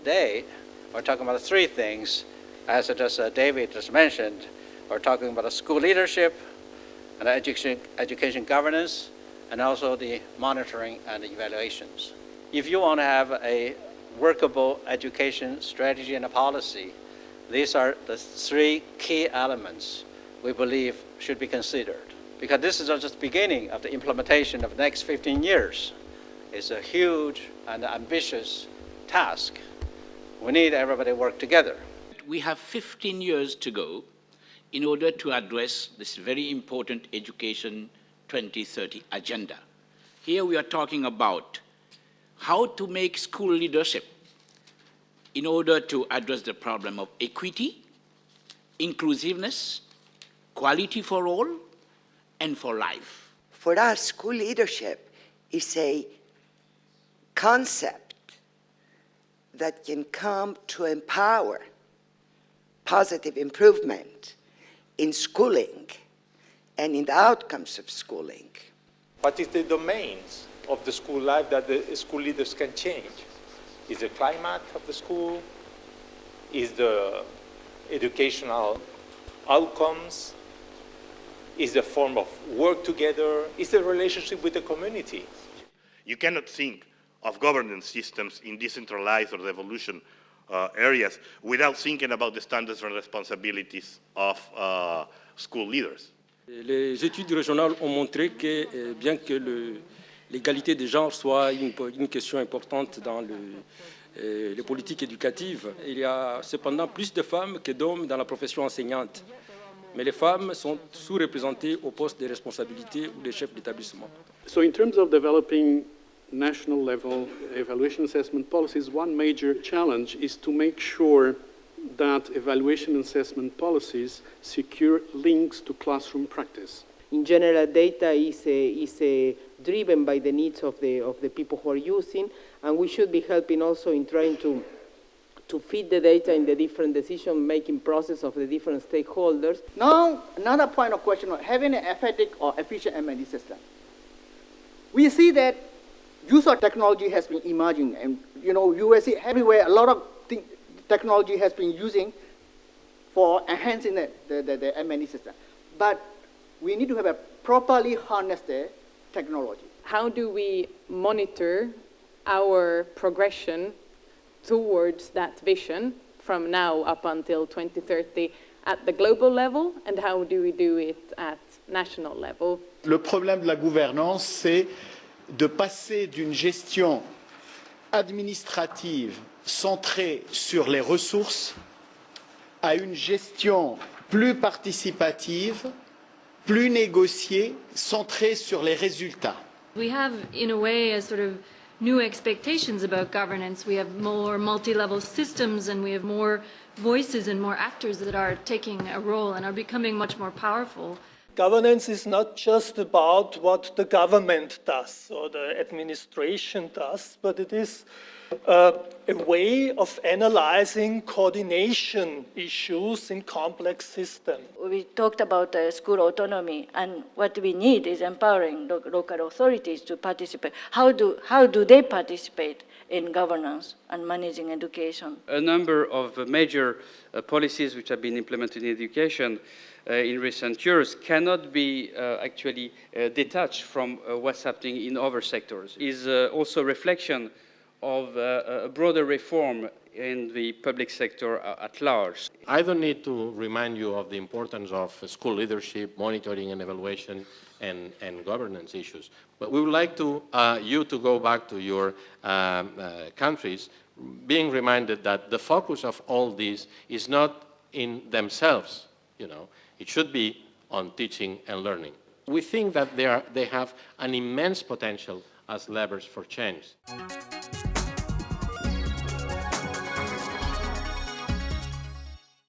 Today, we're talking about three things. As David just mentioned, we're talking about school leadership and education governance, and also the monitoring and evaluations. If you want to have a workable education strategy and a policy, these are the three key elements we believe should be considered. Because this is just the beginning of the implementation of the next 15 years. It's a huge and ambitious task. We need everybody to work together. We have 15 years to go in order to address this very important Education 2030 agenda. Here we are talking about how to make school leadership in order to address the problem of equity, inclusiveness, quality for all, and for life. For us, school leadership is a concept that can come to empower positive improvement in schooling and in the outcomes of schooling. What is the domains of the school life that the school leaders can change? Is the climate of the school? Is the educational outcomes? Is the form of work together? Is the relationship with the community? You cannot think of governance systems in decentralized or devolution areas without thinking about the standards and responsibilities of school leaders. Les études régionales ont montré que bien que l'égalité des genres soit une question importante dans les politiques éducatives, il y a cependant plus de femmes que d'hommes dans la profession enseignante. Mais les femmes sont sous-représentées au poste de responsabilité ou de chef d'établissement. So in terms of developing national level evaluation assessment policies, one major challenge is to make sure that evaluation and assessment policies secure links to classroom practice. In general, data is driven by the needs of the people who are using, and we should be helping also in trying to feed the data in the different decision-making process of the different stakeholders. Now, another point of question, having an effective or efficient M&E system. We see that use of technology has been emerging, and you will see everywhere a lot of technology has been using for enhancing the M&E system. But we need to have a properly harness the technology. How do we monitor our progression towards that vision from now up until 2030 at the global level, and how do we do it at national level? Le problème de la gouvernance, c'est de passer d'une gestion administrative centrée sur les ressources à une gestion plus participative, plus négociée, centrée sur les résultats. We have, in a way, a sort of new expectations about governance. We have more multi-level systems, and we have more voices and more actors that are taking a role and are becoming much more powerful. Governance is not just about what the government does or the administration does, but it is a way of analyzing coordination issues in complex systems. We talked about school autonomy, and what we need is empowering local authorities to participate. How do they participate in governance and managing education? A number of major policies which have been implemented in education in recent years cannot be actually detached from what's happening in other sectors. Is also a reflection of a broader reform in the public sector at large. I don't need to remind you of the importance of school leadership, monitoring and evaluation, and governance issues. But we would like you to go back to your countries, being reminded that the focus of all this is not in themselves, It should be on teaching and learning. We think that they have an immense potential as levers for change.